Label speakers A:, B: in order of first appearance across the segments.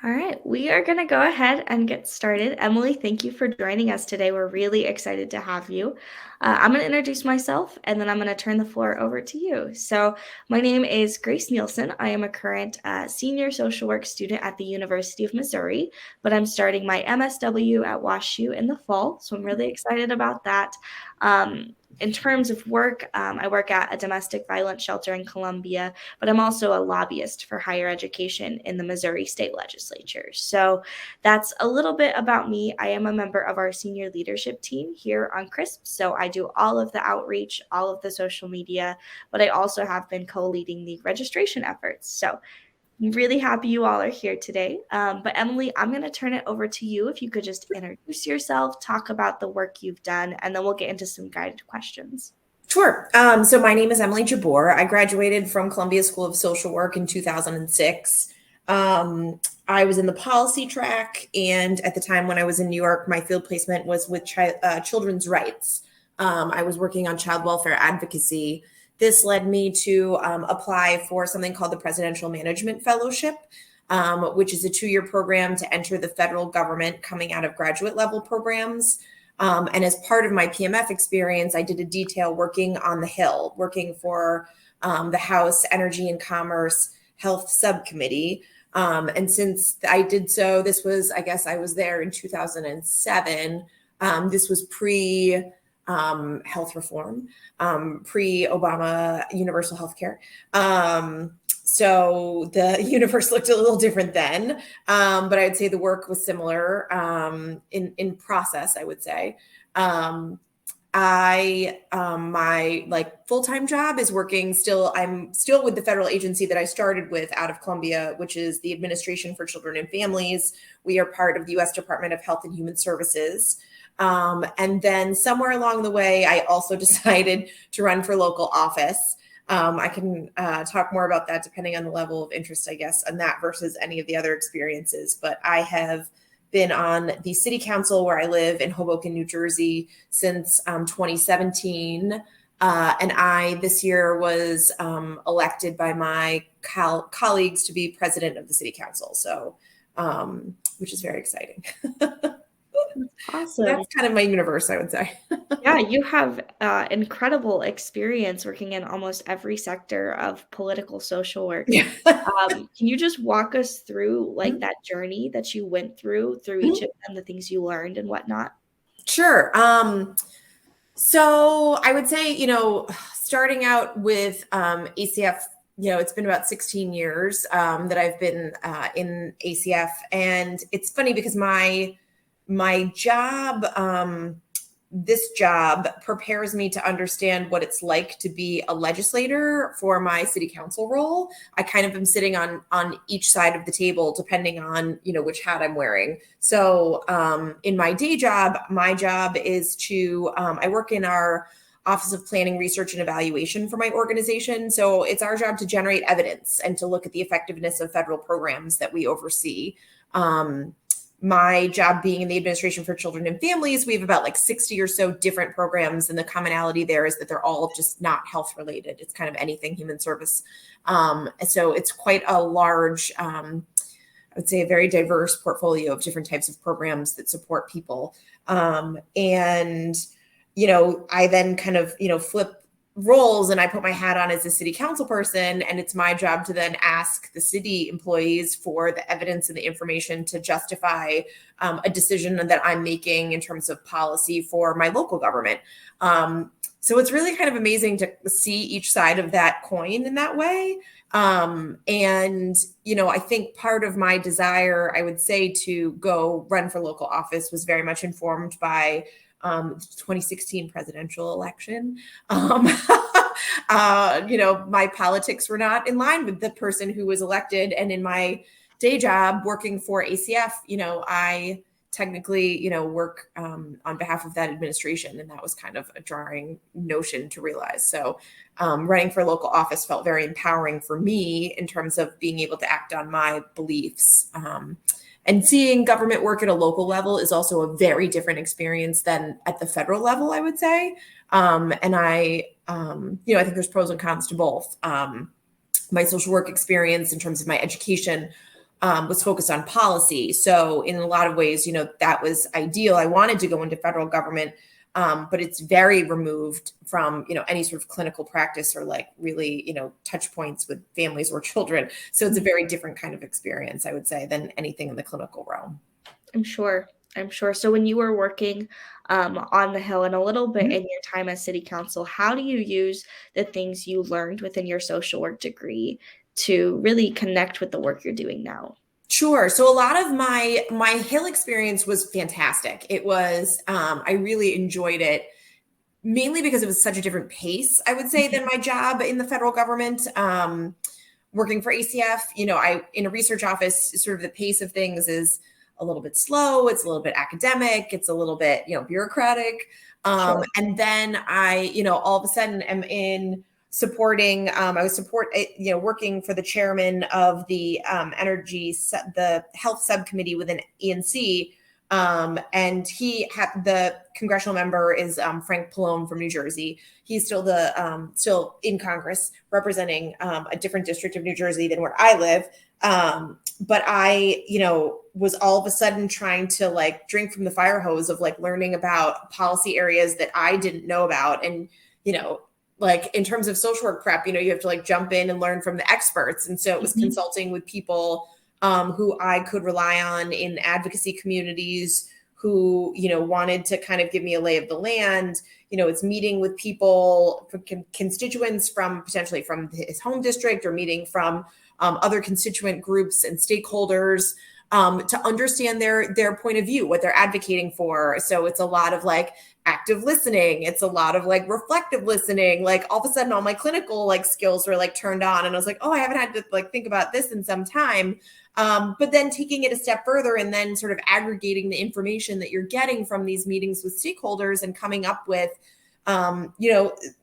A: All right, we are going to go ahead and get started. Emily, thank you for joining us today. We're really excited to have you. I'm going to introduce myself and then I'm going to turn the floor over to you. So, my name is Grace Nielsen. I am a current senior social work student at the University of Missouri, but I'm starting my MSW at WashU in the fall. So, I'm really excited about that. In terms of work, I work at a domestic violence shelter in Columbia, but I'm also a lobbyist for higher education in the Missouri State Legislature. So that's a little bit about me. I am a member of our senior leadership team here on CRISP. So I do all of the outreach, all of the social media, but I also have been co-leading the registration efforts. So I'm really happy you all are here today. But Emily, I'm going to turn it over to you. If you could just introduce yourself, talk about the work you've done, and then we'll get into some guided questions.
B: Sure. So my name is Emily Jabbour. I graduated from Columbia School of Social Work in 2006. I was in the policy track, and at the time when I was in New York, my field placement was with children's rights. I was working on child welfare advocacy. This led me to apply for something called the Presidential Management Fellowship, which is a 2-year program to enter the federal government coming out of graduate level programs. And as part of my PMF experience, I did a detail working on the Hill, working for the House Energy and Commerce Health Subcommittee. And since I did so, this was, I guess I was there in 2007. This was pre health reform, pre-Obama universal health care. So the universe looked a little different then, but I would say the work was similar in process, I would say. My full-time job is working I'm still with the federal agency that I started with out of Columbia, which is the Administration for Children and Families. We are part of the U.S. Department of Health and Human Services. And then somewhere along the way, I also decided to run for local office. I can talk more about that depending on the level of interest, I guess, on that versus any of the other experiences. But I have been on the city council where I live in Hoboken, New Jersey since 2017. And I this year was elected by my colleagues to be president of the city council. So, which is very exciting.
A: Awesome.
B: That's kind of my universe, I would say.
A: Yeah, you have incredible experience working in almost every sector of political social work.
B: Yeah.
A: Can you just walk us through that journey that you went through each of them, the things you learned and whatnot?
B: Sure. So I would say, starting out with ACF, it's been about 16 years that I've been in ACF. And it's funny because my job, this job prepares me to understand what it's like to be a legislator for my city council role. I kind of am sitting on each side of the table, depending on, which hat I'm wearing. So in my day job, my job is to, I work in our Office of Planning, Research, and Evaluation for my organization. So it's our job to generate evidence and to look at the effectiveness of federal programs that we oversee. My job being in the Administration for Children and Families, we have about 60 or so different programs. And the commonality there is that they're all just not health related. It's kind of anything human service. So it's quite a large, I would say a very diverse portfolio of different types of programs that support people. And, I then kind of, flip roles and I put my hat on as a city council person, and it's my job to then ask the city employees for the evidence and the information to justify a decision that I'm making in terms of policy for my local government. So it's really kind of amazing to see each side of that coin in that way. And, I think part of my desire, I would say, to go run for local office was very much informed by the 2016 presidential election. My politics were not in line with the person who was elected. And in my day job working for ACF, I technically, work on behalf of that administration. And that was kind of a jarring notion to realize. So running for local office felt very empowering for me in terms of being able to act on my beliefs. And seeing government work at a local level is also a very different experience than at the federal level, I would say. And I think there's pros and cons to both. My social work experience in terms of my education was focused on policy. So in a lot of ways, that was ideal. I wanted to go into federal government, but it's very removed from, any sort of clinical practice or like really, touch points with families or children. So it's a very different kind of experience, I would say, than anything in the clinical realm.
A: I'm sure. I'm sure. So when you were working on the Hill and a little bit in your time as city council, how do you use the things you learned within your social work degree to really connect with the work you're doing now?
B: Sure. So a lot of my Hill experience was fantastic. It was I really enjoyed it, mainly because it was such a different pace, I would say, than my job in the federal government. Working for ACF, I in a research office, sort of the pace of things is a little bit slow. It's a little bit academic. It's a little bit, bureaucratic.
A: Sure.
B: And then I, all of a sudden am in supporting, working for the chairman of the the health subcommittee within ENC. And the congressional member is Frank Pallone from New Jersey. He's still still in Congress representing a different district of New Jersey than where I live. But I, was all of a sudden trying to like drink from the fire hose of like learning about policy areas that I didn't know about. And, like in terms of social work prep, you have to like jump in and learn from the experts. And so it was consulting with people who I could rely on in advocacy communities who, wanted to kind of give me a lay of the land. It's meeting with people, constituents potentially from his home district, or meeting from other constituent groups and stakeholders to understand their point of view, what they're advocating for. So it's a lot of like active listening. It's a lot of like reflective listening. Like all of a sudden all my clinical like skills were like turned on, and I was like, oh, I haven't had to like think about this in some time. But then taking it a step further and then sort of aggregating the information that you're getting from these meetings with stakeholders and coming up with,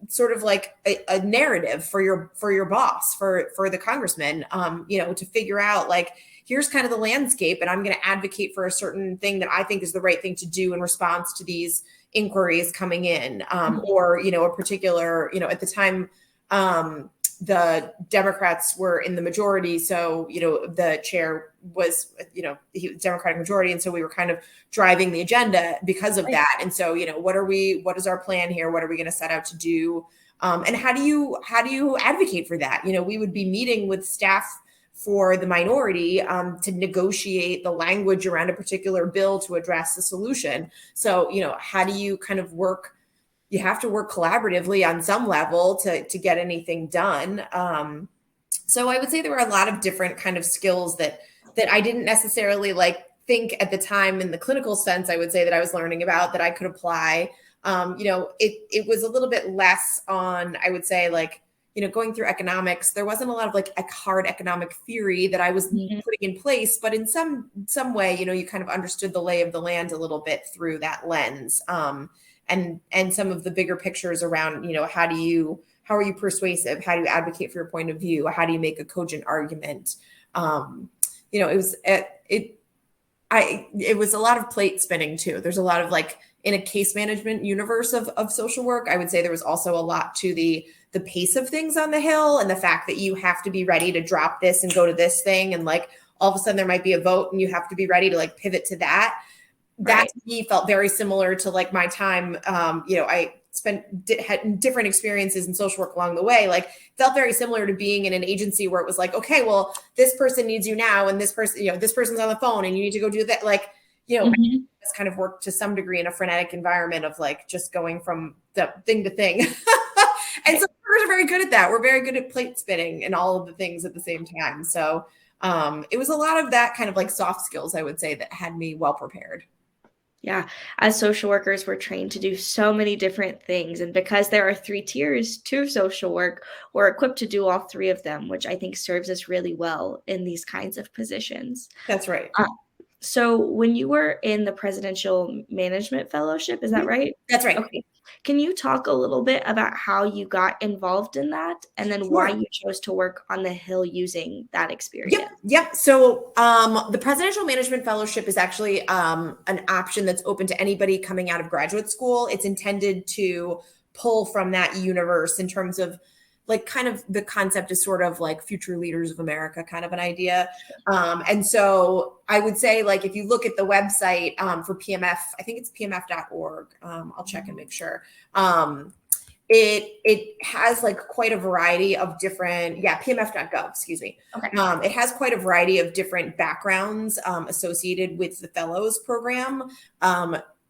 B: sort of like a narrative for your boss, for the congressman, to figure out like, here's kind of the landscape, and I'm going to advocate for a certain thing that I think is the right thing to do in response to these inquiries coming in, or, a particular, at the time, the Democrats were in the majority. So, the chair was, he was Democratic majority. And so we were kind of driving the agenda because of that. And so, what is our plan here? What are we going to set out to do? And how do you advocate for that? We would be meeting with staff for the minority to negotiate the language around a particular bill to address the solution. So, how do you kind of work? You have to work collaboratively on some level to get anything done. So I would say there were a lot of different kind of skills that I didn't necessarily like think at the time in the clinical sense, I would say, that I was learning about that I could apply. It was a little bit less on, I would say, like, going through economics, there wasn't a lot of like a hard economic theory that I was putting in place, but in some way, you kind of understood the lay of the land a little bit through that lens. And some of the bigger pictures around, how are you persuasive? How do you advocate for your point of view? How do you make a cogent argument? It was a lot of plate spinning too. There's a lot of like, in a case management universe of social work, I would say there was also a lot to the pace of things on the Hill, and the fact that you have to be ready to drop this and go to this thing. And like, all of a sudden there might be a vote and you have to be ready to like pivot to that. That to me felt very similar to like my time. I had different experiences in social work along the way. Like, felt very similar to being in an agency where it was like, okay, well, this person needs you now, and this person, this person's on the phone, and you need to go do that. Like, it's kind of worked to some degree in a frenetic environment of like just going from the thing to thing. And so we're very good at that. We're very good at plate spinning and all of the things at the same time. So it was a lot of that kind of like soft skills, I would say, that had me well prepared.
A: Yeah, as social workers, we're trained to do so many different things. And because there are 3 tiers to social work, we're equipped to do all 3 of them, which I think serves us really well in these kinds of positions.
B: That's right.
A: So when you were in the Presidential Management Fellowship, is that right?
B: That's right.
A: Okay. Can you talk a little bit about how you got involved in that, and then why you chose to work on the Hill using that experience?
B: Yep. So the Presidential Management Fellowship is actually an option that's open to anybody coming out of graduate school. It's intended to pull from that universe in terms of like kind of the concept is sort of like future leaders of America kind of an idea. And so I would say, like, if you look at the website for PMF, I think it's pmf.org. I'll check and make sure. It has like quite a variety of different, pmf.gov, excuse me.
A: Okay.
B: It has quite a variety of different backgrounds associated with the fellows program.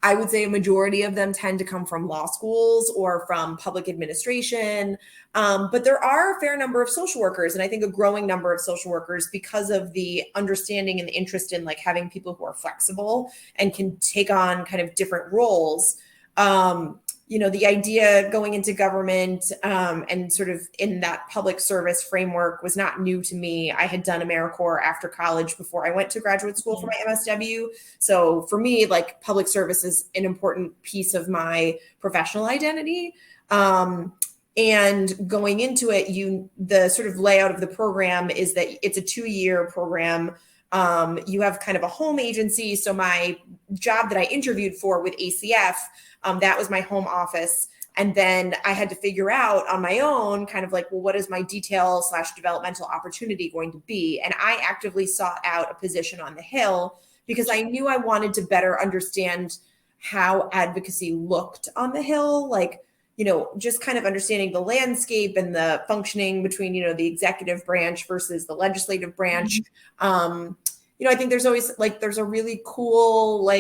B: I would say a majority of them tend to come from law schools or from public administration. But there are a fair number of social workers, and I think a growing number of social workers, because of the understanding and the interest in like having people who are flexible and can take on kind of different roles. The idea going into government and sort of in that public service framework was not new to me. I had done AmeriCorps after college before I went to graduate school for my MSW. So for me, like, public service is an important piece of my professional identity. And going into it, the sort of layout of the program is that it's a 2-year program. You have kind of a home agency. So my job that I interviewed for with ACF, that was my home office. And then I had to figure out on my own kind of like, well, what is my detail/developmental opportunity going to be? And I actively sought out a position on the Hill because I knew I wanted to better understand how advocacy looked on the Hill. Like, just kind of understanding the landscape and the functioning between, the executive branch versus the legislative branch. I think there's always there's a really cool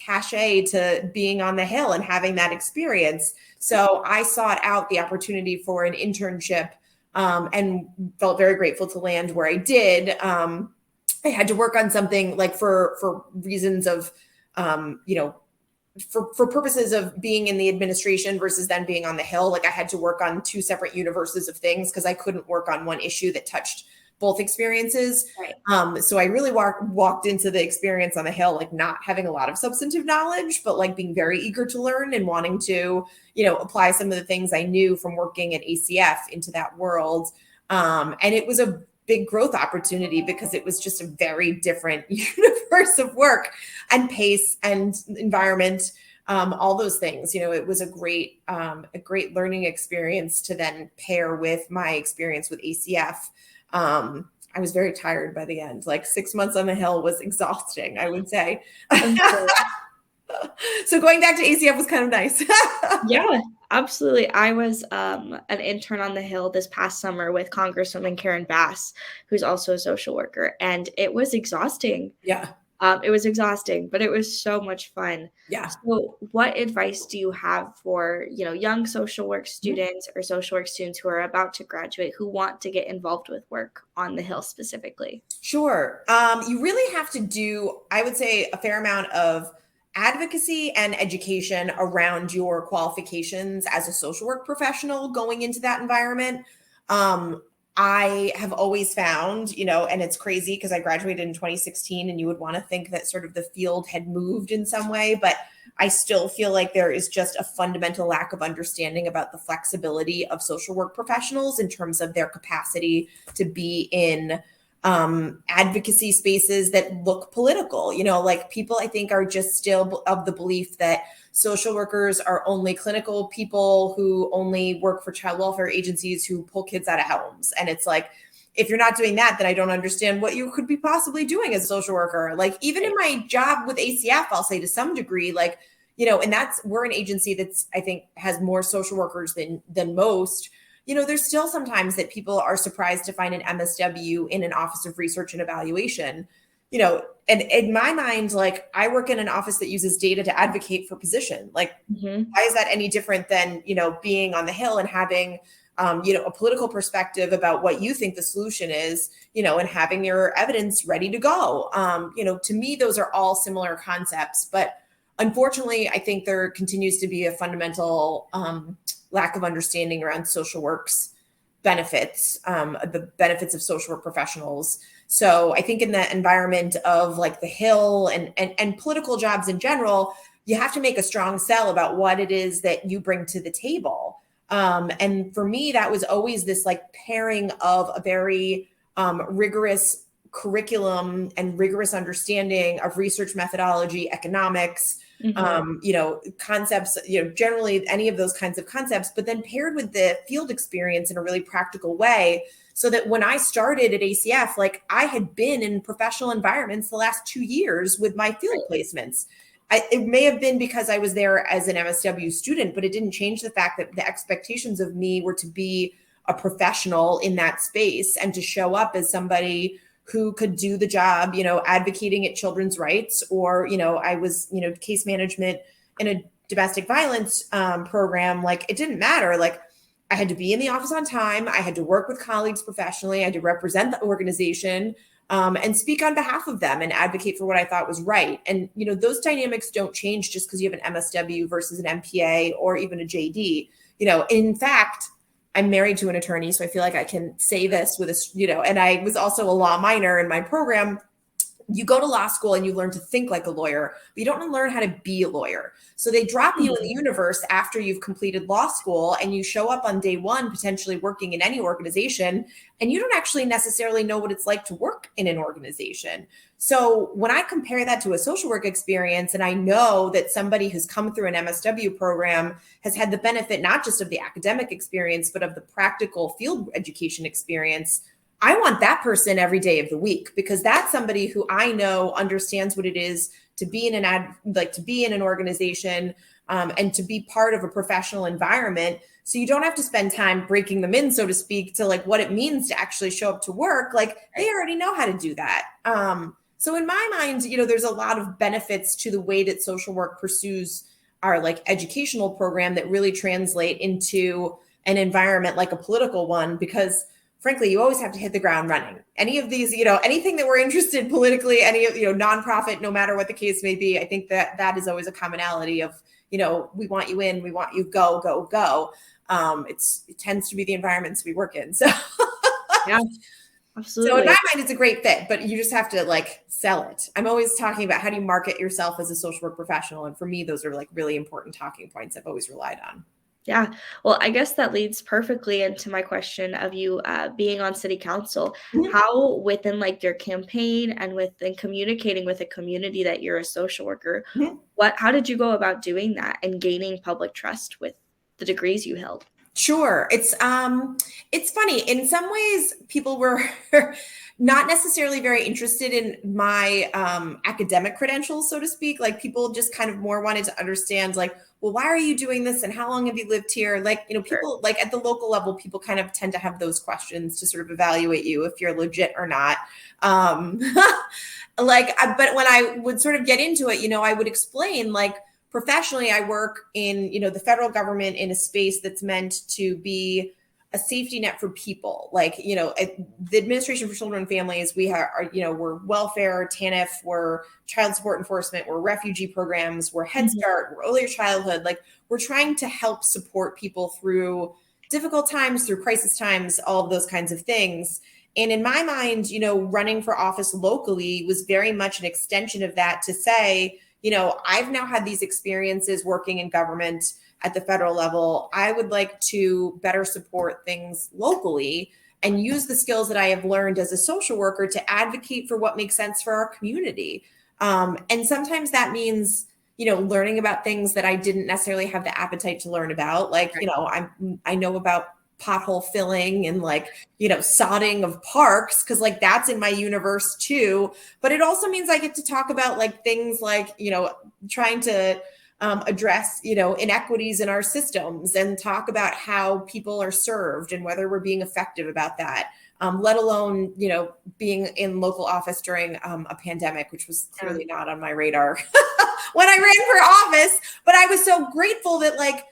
B: cachet to being on the Hill and having that experience. So I sought out the opportunity for an internship and felt very grateful to land where I did. I had to work on something for reasons of, for purposes of being in the administration versus then being on the Hill. I had to work on 2 separate universes of things because I couldn't work on one issue that touched both experiences.
A: Right.
B: So I really walked into the experience on the Hill, not having a lot of substantive knowledge, but being very eager to learn and wanting to, apply some of the things I knew from working at ACF into that world. And it was a big growth opportunity because it was just a very different universe of work and pace and environment, all those things. It was a great learning experience to then pair with my experience with ACF. I was very tired by the end. 6 months on the Hill was exhausting, I would say. So going back to ACF was kind of nice.
A: Yeah, absolutely. I was an intern on the Hill this past summer with Congresswoman Karen Bass, who's also a social worker, and it was exhausting.
B: Yeah.
A: It was exhausting, but it was so much fun.
B: Yeah.
A: So what advice do you have for, young social work students or social work students who are about to graduate who want to get involved with work on the Hill specifically?
B: Sure. You really have to do, I would say, a fair amount of advocacy and education around your qualifications as a social work professional going into that environment. I have always found, and it's crazy because I graduated in 2016 and you would want to think that sort of the field had moved in some way, but I still feel like there is just a fundamental lack of understanding about the flexibility of social work professionals in terms of their capacity to be in advocacy spaces that look political. People I think are just still of the belief that social workers are only clinical people who only work for child welfare agencies who pull kids out of homes. And it's if you're not doing that, then I don't understand what you could be possibly doing as a social worker. Even in my job with ACF, I'll say to some degree, and we're an agency that's, I think, has more social workers than most. There's still sometimes that people are surprised to find an MSW in an office of research and evaluation, and in my mind, I work in an office that uses data to advocate for position. Why is that any different than, being on the Hill and having, a political perspective about what you think the solution is, and having your evidence ready to go. To me, those are all similar concepts, but unfortunately, I think there continues to be a fundamental, lack of understanding around social work's benefits, the benefits of social work professionals. So I think in the environment of the Hill and political jobs in general, you have to make a strong sell about what it is that you bring to the table. And for me, that was always this pairing of a very rigorous curriculum and rigorous understanding of research methodology, economics,
A: Mhm.
B: Concepts, generally any of those kinds of concepts, but then paired with the field experience in a really practical way. So that when I started at ACF, like I had been in professional environments the last 2 years with my field placements. It may have been because I was there as an MSW student, but it didn't change the fact that the expectations of me were to be a professional in that space and to show up as somebody who could do the job, advocating at children's rights, or, I was, case management in a domestic violence program. Like it didn't matter. Like I had to be in the office on time. I had to work with colleagues professionally. I had to represent the organization and speak on behalf of them and advocate for what I thought was right. And, those dynamics don't change just because you have an MSW versus an MPA or even a JD. In fact, I'm married to an attorney, so I feel like I can say this with and I was also a law minor in my program. You go to law school and you learn to think like a lawyer, but you don't learn how to be a lawyer. So they drop you in the universe after you've completed law school, and you show up on day one, potentially working in any organization, and you don't actually necessarily know what it's like to work in an organization. So when I compare that to a social work experience, and I know that somebody who's come through an MSW program has had the benefit not just of the academic experience, but of the practical field education experience, I want that person every day of the week, because that's somebody who I know understands what it is to be in an organization and to be part of a professional environment. So you don't have to spend time breaking them in, so to speak, to like what it means to actually show up to work. Like they already know how to do that. So in my mind, there's a lot of benefits to the way that social work pursues our like educational program that really translate into an environment like a political one, because frankly, you always have to hit the ground running. Any of these, anything that we're interested politically, any of, nonprofit, no matter what the case may be, I think that is always a commonality of, we want you in, we want you go, go, go. It tends to be the environments we work in. So,
A: Yeah,
B: so in
A: absolutely.
B: my mind, it's a great fit, but you just have to like sell it. I'm always talking about how do you market yourself as a social work professional. And for me, those are like really important talking points I've always relied on.
A: Yeah. Well, I guess that leads perfectly into my question of you being on city council.
B: Mhm.
A: How within like your campaign and within communicating with a community that you're a social worker,
B: Mhm.
A: how did you go about doing that and gaining public trust with the degrees you held?
B: Sure. It's funny. In some ways, people were not necessarily very interested in my academic credentials, so to speak. Like people just kind of more wanted to understand, like, well, why are you doing this, and how long have you lived here? Like,
A: Sure.
B: people like at the local level, people kind of tend to have those questions to sort of evaluate you if you're legit or not. Um, but when I would sort of get into it, I would explain like professionally, I work in, the federal government in a space that's meant to be a safety net for people. Like, the Administration for Children and Families, we're welfare, TANF, we're child support enforcement, we're refugee programs, we're Head
A: Mhm.
B: Start, we're early childhood. Like, we're trying to help support people through difficult times, through crisis times, all of those kinds of things. And in my mind, running for office locally was very much an extension of that, to say, I've now had these experiences working in government at the federal level. I would like to better support things locally and use the skills that I have learned as a social worker to advocate for what makes sense for our community. And sometimes that means, learning about things that I didn't necessarily have the appetite to learn about. Like, I know about pothole filling and like, sodding of parks, because like that's in my universe too. But it also means I get to talk about like things like, trying to address, inequities in our systems, and talk about how people are served and whether we're being effective about that. Let alone, being in local office during a pandemic, which was
A: Yeah.
B: clearly not on my radar when I ran for office. But I was so grateful that like,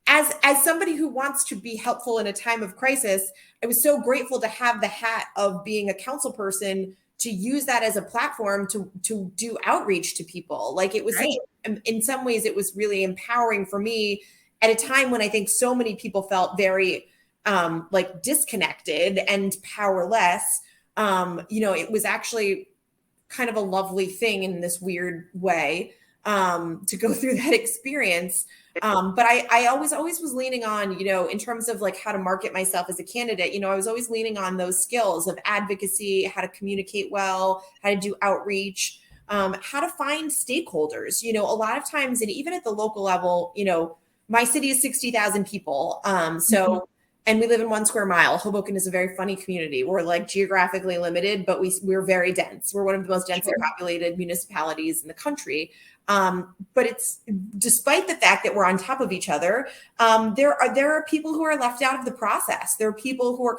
B: as somebody who wants to be helpful in a time of crisis, I was so grateful to have the hat of being a council person, to use that as a platform to do outreach to people. Like it was
A: Right.
B: in some ways, it was really empowering for me at a time when I think so many people felt very like disconnected and powerless. It was actually kind of a lovely thing in this weird way to go through that experience. But I always was leaning on, in terms of like how to market myself as a candidate, I was always leaning on those skills of advocacy, how to communicate well, how to do outreach. how to find stakeholders. A lot of times, and even at the local level, my city is 60,000 people. And we live in 1 square mile. Hoboken is a very funny community. We're like geographically limited, but we're very dense. We're one of the most densely populated municipalities in the country. But it's despite the fact that we're on top of each other, there are people who are left out of the process. There are people who are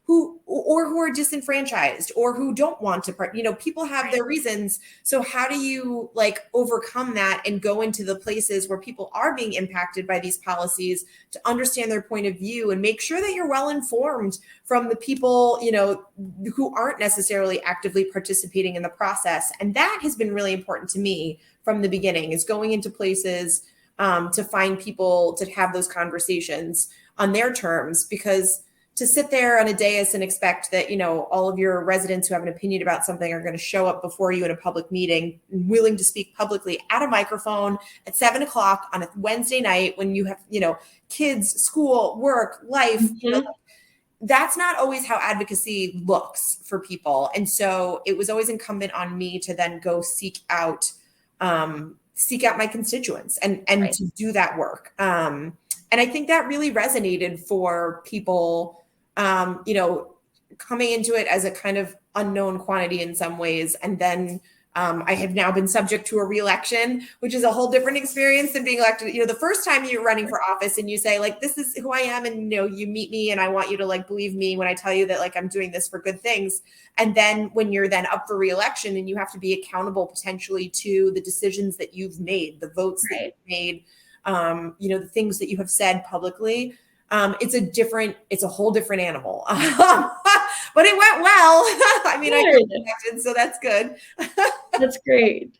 B: who are disenfranchised or who don't want to people have their reasons. So how do you overcome that and go into the places where people are being impacted by these policies to understand their point of view and make sure that you're well informed from the people who aren't necessarily actively participating in the process? And that has been really important to me from the beginning, is going into places to find people to have those conversations on their terms, because to sit there on a dais and expect that, all of your residents who have an opinion about something are going to show up before you in a public meeting, willing to speak publicly at a microphone at 7:00 on a Wednesday night when you have, kids, school, work, life, that's not always how advocacy looks for people. And so it was always incumbent on me to then go seek out my constituents and to do that work. And I think that really resonated for people, coming into it as a kind of unknown quantity in some ways. And then I have now been subject to a re-election, which is a whole different experience than being elected. The first time you're running for office and you say this is who I am, and you meet me and I want you to believe me when I tell you that I'm doing this for good things. And then when you're then up for re-election and you have to be accountable potentially to the decisions that you've made, the votes that you've made, the things that you have said publicly, it's a whole different animal. But it went well. I mean, I got elected, so that's good.
A: That's great.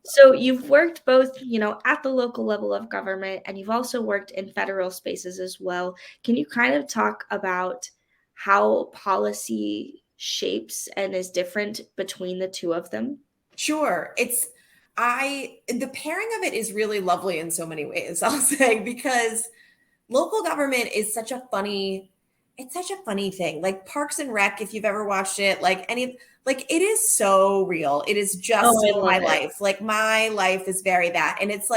A: So you've worked both, at the local level of government, and you've also worked in federal spaces as well. Can you kind of talk about how policy shapes and is different between the two of them?
B: Sure. The pairing of it is really lovely in so many ways, I'll say, because local government is such a funny thing. Parks and Rec, if you've ever watched it, it is so real. It is just my life. My life is very that. And it's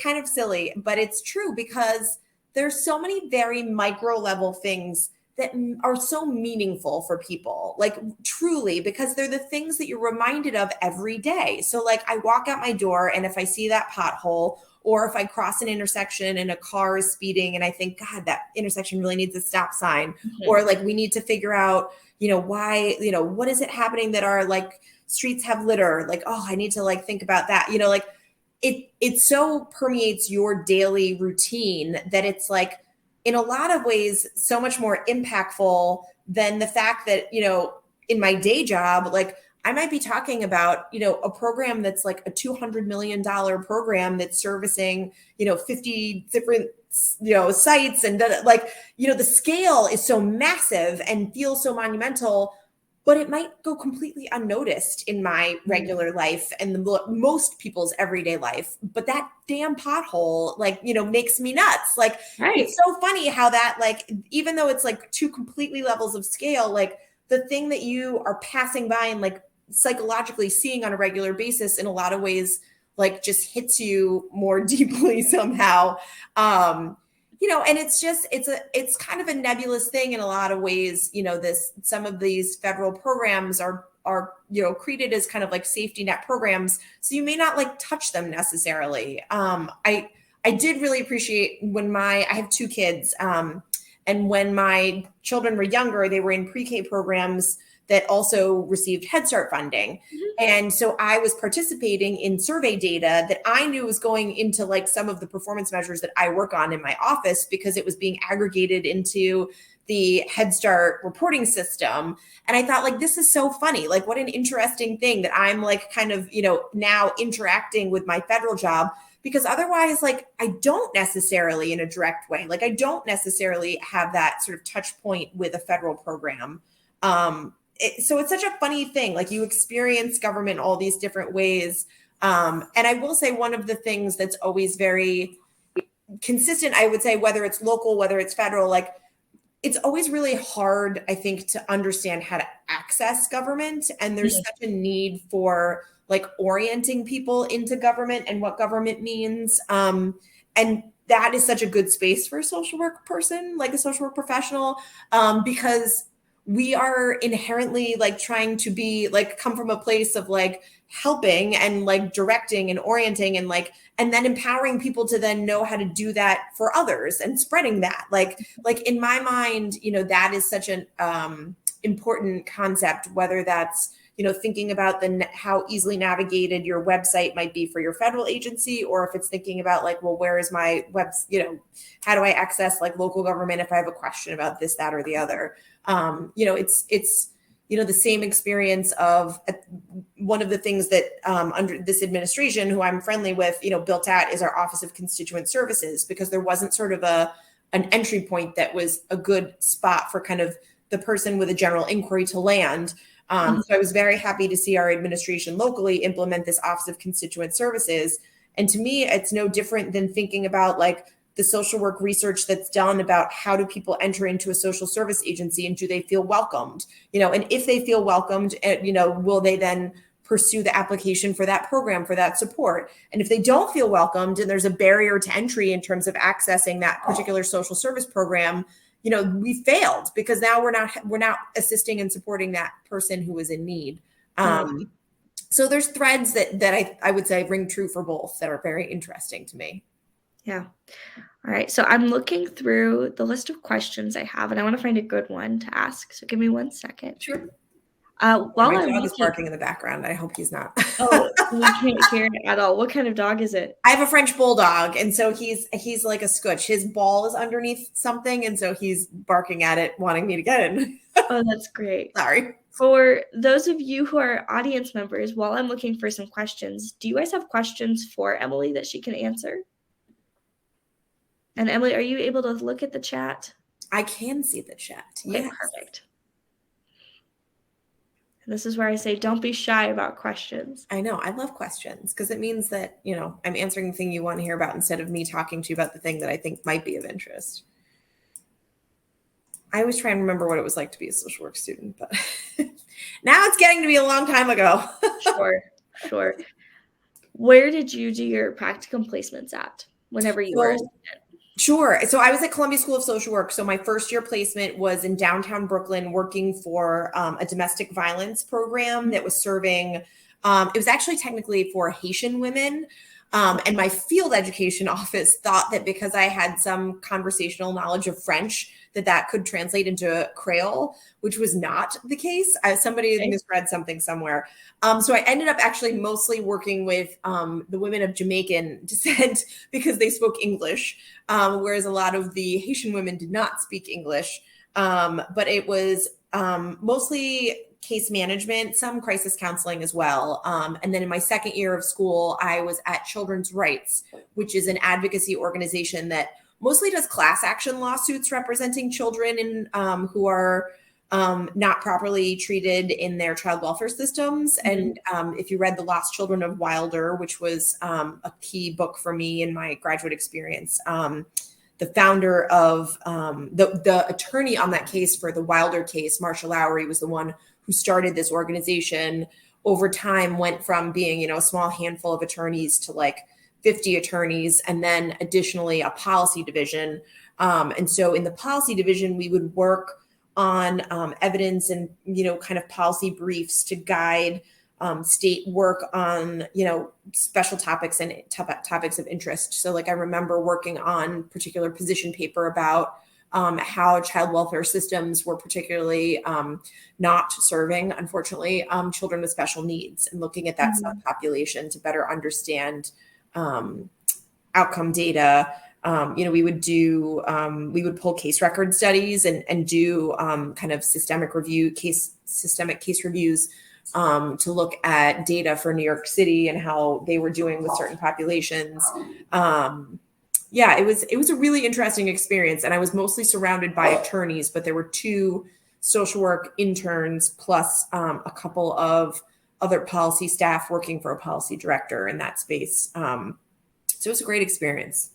B: kind of silly, but it's true, because there's so many very micro level things that are so meaningful for people, truly, because they're the things that you're reminded of every day. So I walk out my door, and if I see that pothole, or if I cross an intersection and a car is speeding and I think, God, that intersection really needs a stop sign, or we need to figure out, why, what is it happening that our streets have litter? I need to think about that, it so permeates your daily routine that it's in a lot of ways so much more impactful than the fact that, in my day job, I might be talking about, a program that's a $200 million program that's servicing, 50 different, sites, and the scale is so massive and feels so monumental, but it might go completely unnoticed in my regular life and most people's everyday life. But that damn pothole, makes me nuts. It's so funny how that, even though it's two completely levels of scale, the thing that you are passing by and psychologically seeing on a regular basis in a lot of ways just hits you more deeply somehow, and it's kind of a nebulous thing in a lot of ways. Some of these federal programs are created as kind of safety net programs, so you may not touch them necessarily. I did really appreciate when I have 2 kids, and when my children were younger, they were in pre-K programs that also received Head Start funding. And so I was participating in survey data that I knew was going into some of the performance measures that I work on in my office, because it was being aggregated into the Head Start reporting system. And I thought, this is so funny. What an interesting thing that I'm kind of, now interacting with my federal job, because otherwise, I don't necessarily in a direct way, I don't necessarily have that sort of touch point with a federal program. So it's such a funny thing. You experience government all these different ways. And I will say one of the things that's always very consistent, I would say, whether it's local, whether it's federal, it's always really hard, I think, to understand how to access government. And there's
A: Mhm.
B: such a need for like orienting people into government and what government means. And that is such a good space for a social work person, like a social work professional, because we are inherently like trying to be like come from a place of like helping and like directing and orienting and like and then empowering people to then know how to do that for others and spreading that like in my mind, that is such an important concept, whether that's thinking about how easily navigated your website might be for your federal agency, or if it's thinking about like, well, where is my how do I access like local government if I have a question about this, that, or the other. It's the same experience of one of the things that under this administration, who I'm friendly with, built out is our Office of Constituent Services, because there wasn't sort of an entry point that was a good spot for kind of the person with a general inquiry to land. So I was very happy to see our administration locally implement this Office of Constituent Services. And to me, it's no different than thinking about like the social work research that's done about how do people enter into a social service agency and do they feel welcomed, and if they feel welcomed, will they then pursue the application for that program, for that support? And if they don't feel welcomed and there's a barrier to entry in terms of accessing that particular social service program, we failed, because now we're not assisting and supporting that person who is in need. So there's threads that I would say ring true for both that are very interesting to me.
A: Yeah. All right. So I'm looking through the list of questions I have, and I want to find a good one to ask. So give me 1 second.
B: Sure.
A: While
B: My
A: I'm
B: dog is
A: looking,
B: barking in the background. I hope he's not.
A: oh, we can't hear it at all. What kind of dog is it?
B: I have a French bulldog, and so he's like a scooch. His ball is underneath something, and so he's barking at it, wanting me to get in.
A: Oh, that's great.
B: Sorry.
A: For those of you who are audience members, while I'm looking for some questions, do you guys have questions for Emily that she can answer? And Emily, are you able to look at the chat?
B: I can see the chat.
A: Okay,
B: Yes.
A: perfect. And this is where I say don't be shy about questions.
B: I know. I love questions because it means that, I'm answering the thing you want to hear about instead of me talking to you about the thing that I think might be of interest. I always try and remember what it was like to be a social work student, but now it's getting to be a long time ago.
A: Sure. Where did you do your practicum placements at whenever you were a student?
B: Sure. So I was at Columbia School of Social Work. So my first year placement was in downtown Brooklyn, working for a domestic violence program that was serving, it was actually technically for Haitian women. And my field education office thought that because I had some conversational knowledge of French, that could translate into Creole, which was not the case. Somebody misread something somewhere. So I ended up actually mostly working with the women of Jamaican descent because they spoke English, whereas a lot of the Haitian women did not speak English. But it was mostly case management, some crisis counseling as well. And then in my second year of school, I was at Children's Rights, which is an advocacy organization that mostly does class action lawsuits representing children who are not properly treated in their child welfare systems. And if you read The Lost Children of Wilder, which was a key book for me in my graduate experience, the founder of the attorney on that case for the Wilder case, Marsha Lowry, was the one who started this organization. Over time went from being, a small handful of attorneys to like 50 attorneys, and then additionally a policy division. And so in the policy division, we would work on evidence and, kind of policy briefs to guide state work on, special topics and topics of interest. So like I remember working on particular position paper about how child welfare systems were particularly not serving, unfortunately, children with special needs, and looking at that subpopulation to better understand outcome data. We would pull case record studies and do kind of systemic case reviews to look at data for New York City and how they were doing with certain populations. It was a really interesting experience, and I was mostly surrounded by attorneys, but there were 2 social work interns plus a couple of other policy staff working for a policy director in that space. So it was a great experience.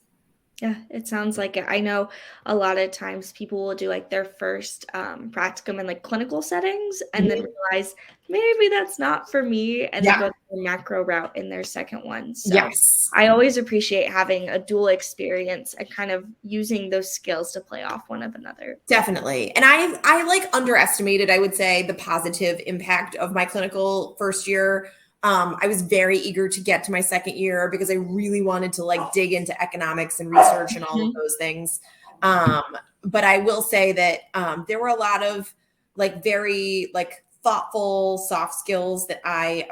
A: Yeah, it sounds like it. I know a lot of times people will do like their first practicum in like clinical settings and then
B: Mhm.
A: realize maybe that's not for me and then
B: Yeah.
A: go the macro route in their second one. So
B: Yes.
A: I always appreciate having a dual experience and kind of using those skills to play off one of another.
B: Definitely. And I like underestimated, I would say, the positive impact of my clinical first year. I was very eager to get to my second year because I really wanted to like dig into economics and research and all of
A: Mhm.
B: those things. Um, but I will say that there were a lot of like very like thoughtful soft skills that I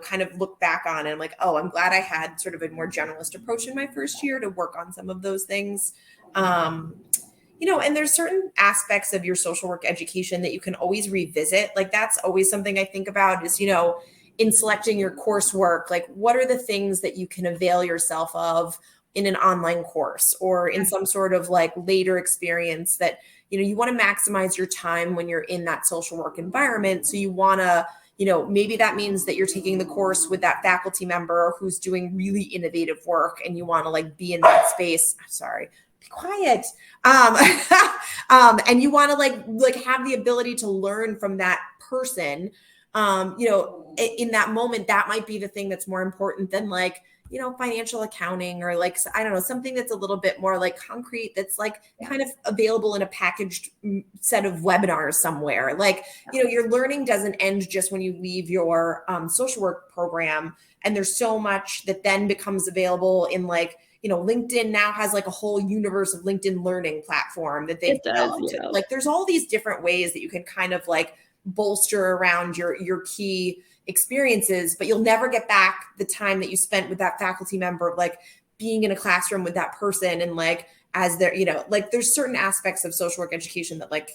B: kind of look back on and I'm like, oh, I'm glad I had sort of a more generalist approach in my first year to work on some of those things. Um, and there's certain aspects of your social work education that you can always revisit. Like that's always something I think about is, in selecting your coursework, like what are the things that you can avail yourself of in an online course or in some sort of like later experience that, you want to maximize your time when you're in that social work environment. So you want to, maybe that means that you're taking the course with that faculty member who's doing really innovative work and you want to like be in that space. I'm sorry, be quiet. Um, and you want to like have the ability to learn from that person. In that moment, that might be the thing that's more important than like, financial accounting or like, I don't know, something that's a little bit more like concrete that's like kind of available in a packaged set of webinars somewhere. Like, your learning doesn't end just when you leave your social work program. And there's so much that then becomes available in like, LinkedIn now has like a whole universe of LinkedIn learning platform that they've
A: It does,
B: developed.
A: yeah.
B: Like there's all these different ways that you can kind of like bolster around your key experiences, but you'll never get back the time that you spent with that faculty member of like being in a classroom with that person and like as they're, like there's certain aspects of social work education that like,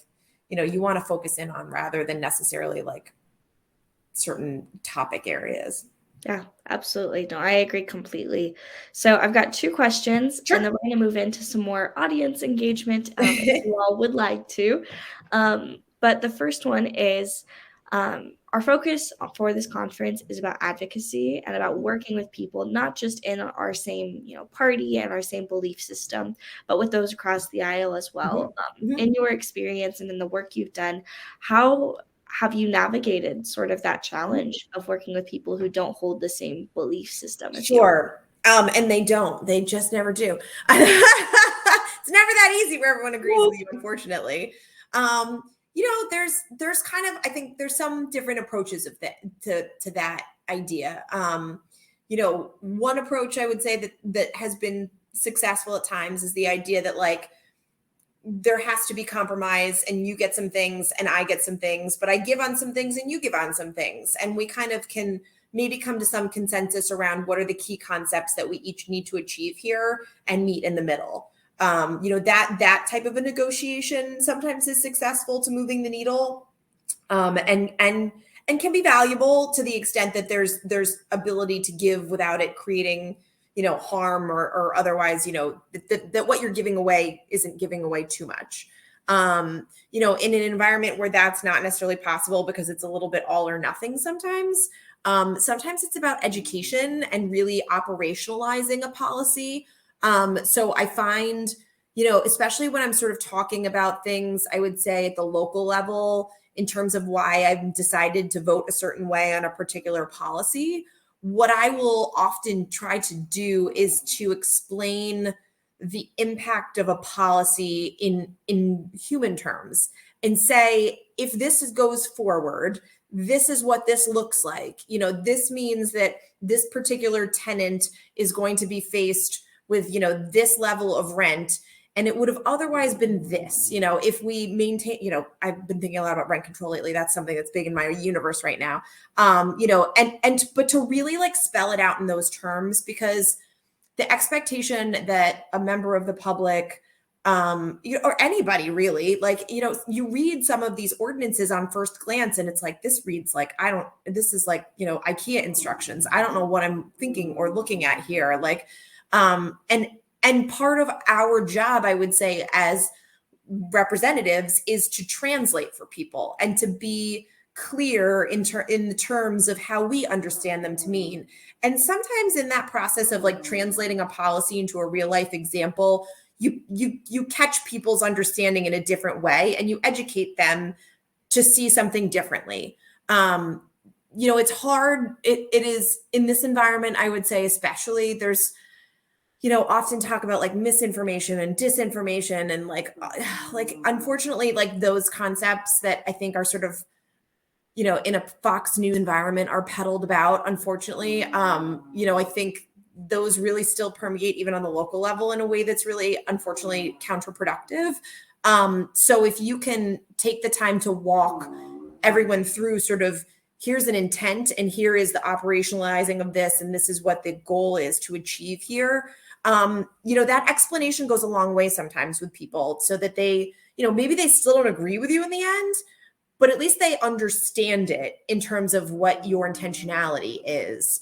B: you want to focus in on rather than necessarily like certain topic areas.
A: Yeah, absolutely. No, I agree completely. So I've got two questions, and
B: Sure.
A: then we're going to move into some more audience engagement if you all would like to. But the first one is our focus for this conference is about advocacy and about working with people, not just in our same party and our same belief system, but with those across the aisle as well.
B: Mhm.
A: In your experience and in the work you've done, how have you navigated sort of that challenge of working with people who don't hold the same belief system as you?
B: Sure. And they don't. They just never do. It's never that easy where everyone agrees with you, unfortunately. There's kind of I think there's some different approaches of that to that idea. One approach I would say that has been successful at times is the idea that like there has to be compromise and you get some things and I get some things, but I give on some things and you give on some things. And we kind of can maybe come to some consensus around what are the key concepts that we each need to achieve here and meet in the middle. That type of a negotiation sometimes is successful to moving the needle. And can be valuable to the extent that there's ability to give without it creating harm or otherwise that what you're giving away isn't giving away too much. In an environment where that's not necessarily possible because it's a little bit all or nothing sometimes. Sometimes it's about education and really operationalizing a policy. So I find especially when I'm sort of talking about things, I would say at the local level in terms of why I've decided to vote a certain way on a particular policy, what I will often try to do is to explain the impact of a policy in human terms and say, if this goes forward, this is what this looks like. This means that this particular tenant is going to be faced with, this level of rent. And it would have otherwise been this, if we maintain, I've been thinking a lot about rent control lately. That's something that's big in my universe right now. But to really like spell it out in those terms, because the expectation that a member of the public, or anybody really, like, you read some of these ordinances on first glance and it's like, this reads like, this is like, IKEA instructions. I don't know what I'm thinking or looking at here. Like, and part of our job, I would say, as representatives is to translate for people and to be clear in the terms of how we understand them to mean. And sometimes in that process of like translating a policy into a real life example, you catch people's understanding in a different way, and you educate them to see something differently. It's hard. It is in this environment, I would say, especially, there's, often talk about like misinformation and disinformation and like unfortunately, like those concepts that I think are sort of, in a Fox News environment are peddled about, unfortunately. I think those really still permeate even on the local level in a way that's really, unfortunately, counterproductive. So if you can take the time to walk everyone through sort of, here's an intent and here is the operationalizing of this, and this is what the goal is to achieve here. That explanation goes a long way sometimes with people, so that they, maybe they still don't agree with you in the end, but at least they understand it in terms of what your intentionality is.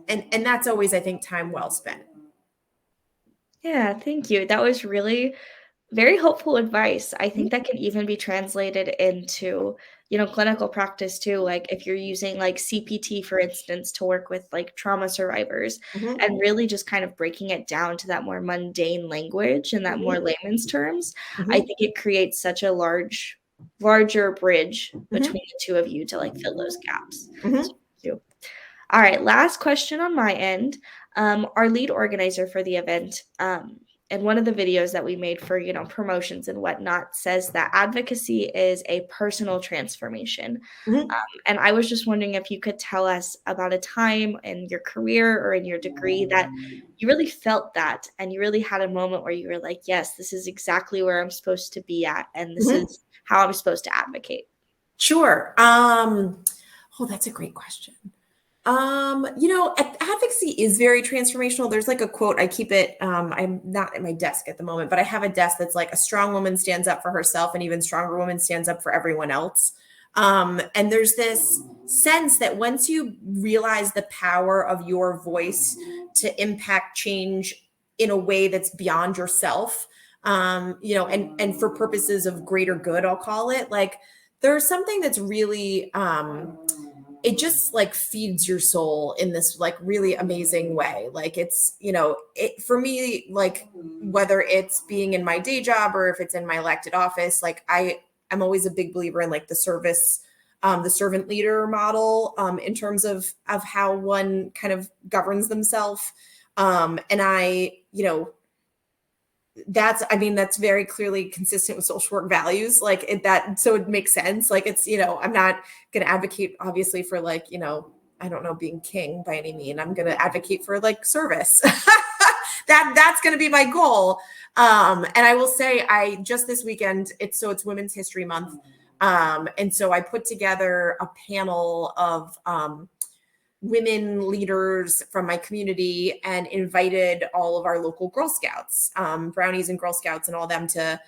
B: And that's always, I think, time well spent.
A: Yeah, thank you. That was really very helpful advice. I think that can even be translated into, clinical practice too. Like if you're using like CPT, for instance, to work with like trauma survivors
B: Mm-hmm.
A: and really just kind of breaking it down to that more mundane language and that more
B: Mm-hmm.
A: layman's terms, I
B: Mm-hmm.
A: think it creates such a larger bridge
B: Mm-hmm.
A: between the two of you to like fill those gaps. So,
B: Mm-hmm.
A: thank you. All right, last question on my end. Our lead organizer for the event, and one of the videos that we made for, promotions and whatnot, says that advocacy is a personal transformation.
B: Mm-hmm.
A: And I was just wondering if you could tell us about a time in your career or in your degree that you really felt that, and you really had a moment where you were like, yes, this is exactly where I'm supposed to be at, and this
B: Mm-hmm.
A: is how I'm supposed to advocate.
B: Sure. Oh, that's a great question. Advocacy is very transformational. There's like a quote, I keep it, I'm not at my desk at the moment, but I have a desk that's like, a strong woman stands up for herself, and even stronger woman stands up for everyone else. And there's this sense that once you realize the power of your voice to impact change in a way that's beyond yourself, and for purposes of greater good, I'll call it, like, there's something that's really, it just like feeds your soul in this like really amazing way. Like it's, it for me, like whether it's being in my day job or if it's in my elected office, like I'm always a big believer in like the servant leader model, in terms of how one kind of governs themselves. And that's very clearly consistent with social work values, like so it makes sense. Like it's, I'm not going to advocate obviously for like, I don't know, being king by any mean. I'm going to advocate for like service. That's going to be my goal. And I will say, I just this weekend, it's Women's History Month. And so I put together a panel of, women leaders from my community and invited all of our local Girl Scouts, Brownies and Girl Scouts and all them to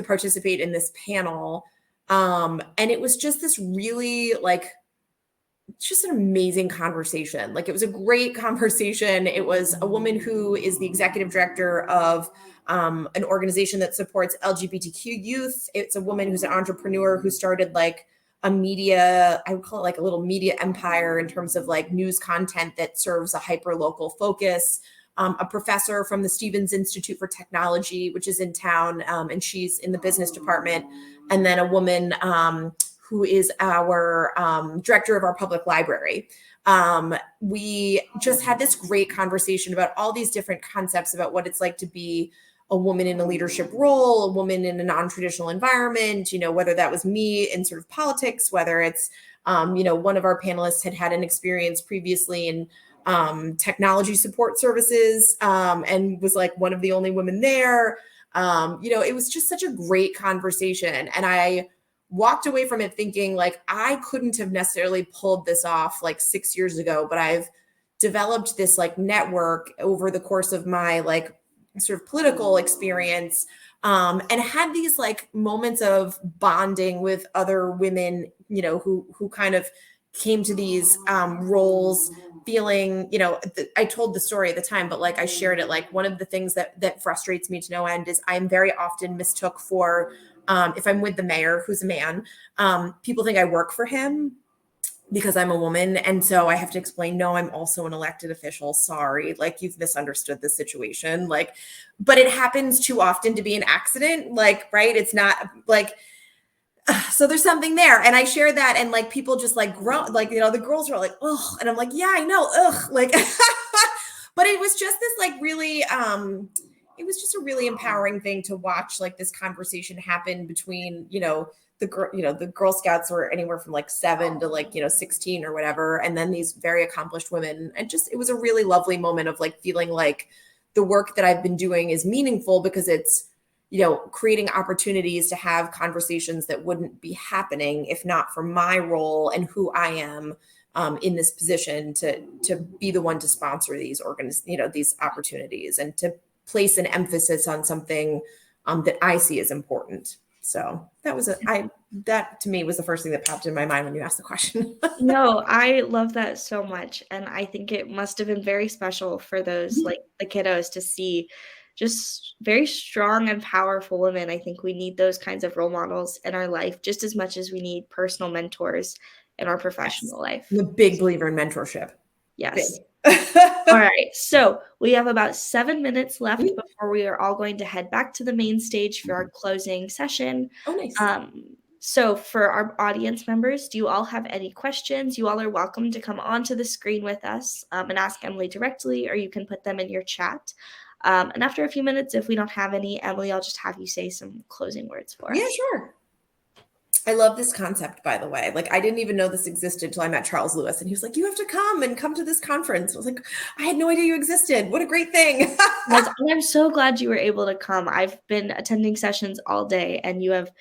B: participate in this panel. And it was just this really like, just an amazing conversation. Like it was a great conversation. It was a woman who is the executive director of an organization that supports LGBTQ youth. It's a woman who's an entrepreneur who started like a media, I would call it like a little media empire in terms of like news content that serves a hyper local focus. A professor from the Stevens Institute for Technology, which is in town, and she's in the business department. And then a woman who is our director of our public library. We just had this great conversation about all these different concepts about what it's like to be a woman in a leadership role, a woman in a non-traditional environment, whether that was me in sort of politics, whether it's, one of our panelists had an experience previously in technology support services, and was like one of the only women there. It was just such a great conversation. And I walked away from it thinking like, I couldn't have necessarily pulled this off like 6 years ago, but I've developed this like network over the course of my like sort of political experience, and had these like moments of bonding with other women, who kind of came to these roles feeling, I told the story at the time, but like I shared it, like one of the things that frustrates me to no end is I'm very often mistook for If I'm with the mayor, who's a man, people think I work for him because I'm a woman. And so I have to explain, no, I'm also an elected official. Sorry. Like, you've misunderstood the situation. Like, but it happens too often to be an accident. Like, right. It's not like, so there's something there. And I shared that, and like people just like groan, like, the girls were like, oh, and I'm like, yeah, I know. Ugh. Like, but it was just this like really, it was just a really empowering thing to watch, like this conversation happen between, the Girl Scouts were anywhere from like 7 to like, 16 or whatever. And then these very accomplished women, and just, it was a really lovely moment of like feeling like the work that I've been doing is meaningful, because it's, creating opportunities to have conversations that wouldn't be happening if not for my role and who I am in this position to be the one to sponsor these these opportunities, and to place an emphasis on something that I see as important. So that to me was the first thing that popped in my mind when you asked the question.
A: No, I love that so much, and I think it must have been very special for those, like, the kiddos to see just very strong and powerful women. I think we need those kinds of role models in our life just as much as we need personal mentors in our
B: Yes.
A: professional life.
B: I'm a big believer in mentorship.
A: Yes.
B: Big.
A: All right, so we have about 7 minutes left
B: Mm.
A: before we are all going to head back to the main stage for our closing session.
B: Oh, nice.
A: So for our audience members, do you all have any questions? You all are welcome to come onto the screen with us and ask Emily directly, or you can put them in your chat. And after a few minutes, if we don't have any, Emily, I'll just have you say some closing words for
B: Yeah,
A: us.
B: sure. I love this concept, by the way. Like, I didn't even know this existed until I met Charles Lewis, and he was like, you have to come to this conference. I was like, I had no idea you existed. What a great thing.
A: Yes, and I'm so glad you were able to come. I've been attending sessions all day, and you have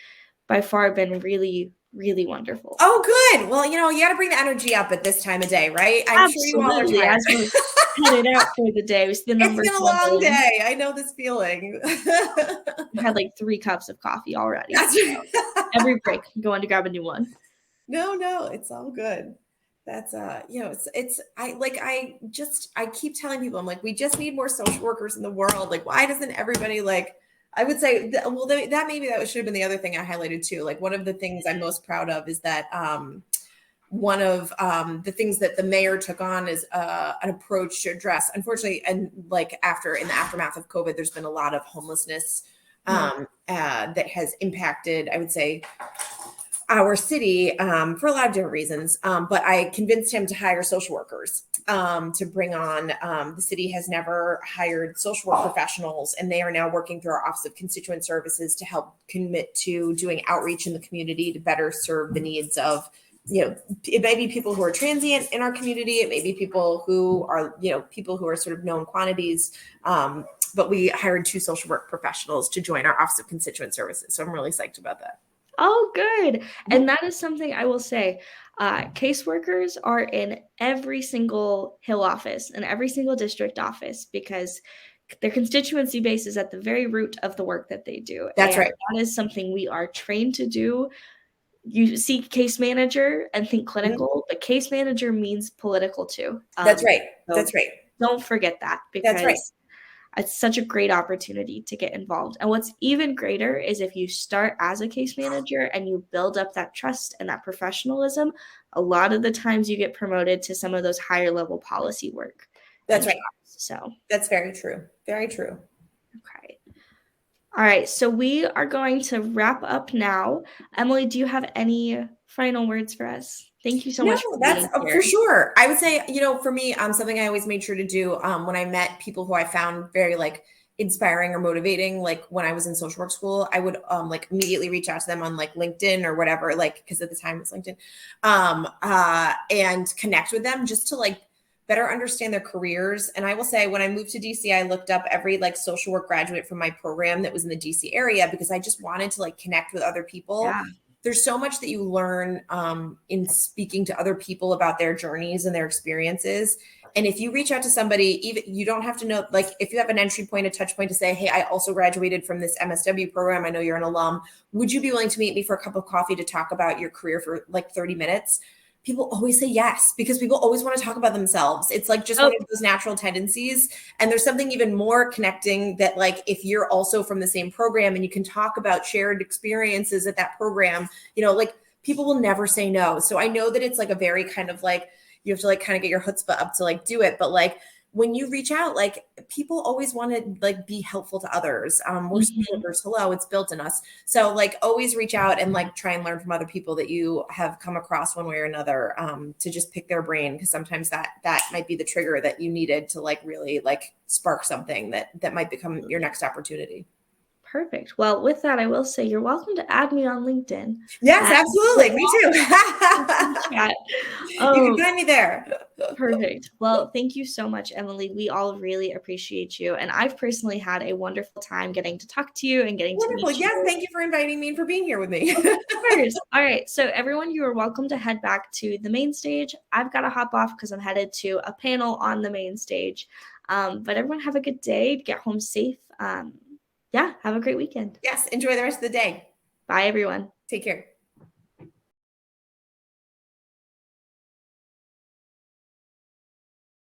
A: by far been really, really wonderful.
B: Oh, good. Well, you got to bring the energy up at this time of day, right? I'm sure you all are
A: Absolutely,
B: tired.
A: as we're headed out for the day, it's the number
B: It's been a long
A: 7.
B: day. I know this feeling.
A: I've had like 3 cups of coffee already.
B: That's
A: So
B: right.
A: every break, I'm going to grab a new one.
B: No, it's all good. That's I keep telling people, I'm like, we just need more social workers in the world. Like, why doesn't everybody, like, I would say that should have been the other thing I highlighted too. Like, one of the things I'm most proud of is that one of the things that the mayor took on is an approach to address, unfortunately, and like in the aftermath of COVID, there's been a lot of homelessness that has impacted, I would say, our city for a lot of different reasons. But I convinced him to hire social workers to bring on. The city has never hired social work professionals, and they are now working through our Office of Constituent Services to help commit to doing outreach in the community to better serve the needs of, it may be people who are transient in our community. It may be people who are, sort of known quantities. But we hired 2 social work professionals to join our Office of Constituent Services. So I'm really psyched about that.
A: Oh, good. And that is something I will say. Caseworkers are in every single Hill office and every single district office because their constituency base is at the very root of the work that they do.
B: That's
A: and
B: right.
A: That is something we are trained to do. You see case manager and think clinical, but case manager means political too.
B: That's right.
A: So
B: That's right.
A: don't forget that,
B: That's right.
A: because it's such a great opportunity to get involved. And what's even greater is if you start as a case manager and you build up that trust and that professionalism, a lot of the times you get promoted to some of those higher level policy work.
B: That's right.
A: Jobs. So
B: that's very true. Very true.
A: Okay. All right. So we are going to wrap up now. Emily, do you have any final words for us? Thank you so much for being here.
B: For sure. I would say, for me, something I always made sure to do when I met people who I found very like inspiring or motivating, like when I was in social work school, I would like immediately reach out to them on like LinkedIn or whatever, like, because at the time it was LinkedIn, and connect with them just to like better understand their careers. And I will say, when I moved to DC, I looked up every like social work graduate from my program that was in the DC area, because I just wanted to like connect with other people.
A: Yeah.
B: There's so much that you learn in speaking to other people about their journeys and their experiences. And if you reach out to somebody, even you don't have to know, like if you have an entry point, a touch point to say, hey, I also graduated from this MSW program. I know you're an alum. Would you be willing to meet me for a cup of coffee to talk about your career for like 30 minutes? people always say yes because people always want to talk about themselves. It's like just
A: Oh,
B: one of those natural tendencies. And there's something even more connecting that, like, if you're also from the same program and you can talk about shared experiences at that program, like, people will never say no. So I know that it's like a very kind of like, you have to like kind of get your chutzpah up to like do it. But like, when you reach out, like, people always want to like be helpful to others. We're
A: mhm.
B: servers. Hello, it's built in us. So like, always reach out and like try and learn from other people that you have come across one way or another, to just pick their brain, because sometimes that might be the trigger that you needed to like really like spark something that might become your next opportunity.
A: Perfect. Well, with that, I will say you're welcome to add me on LinkedIn.
B: Yes,
A: Uh,
B: absolutely. Me too.
A: chat.
B: You can
A: Oh,
B: find me there.
A: perfect. Well, thank you so much, Emily. We all really appreciate you. And I've personally had a wonderful time getting to talk to you and getting to
B: Wonderful.
A: meet
B: Yes,
A: you.
B: thank you for inviting me and for being here with me.
A: Of course. All right. So, everyone, you are welcome to head back to the main stage. I've got to hop off because I'm headed to a panel on the main stage. But everyone, have a good day. Get home safe. Yeah, have a great weekend.
B: Yes, enjoy the rest of the day.
A: Bye, everyone.
B: Take care.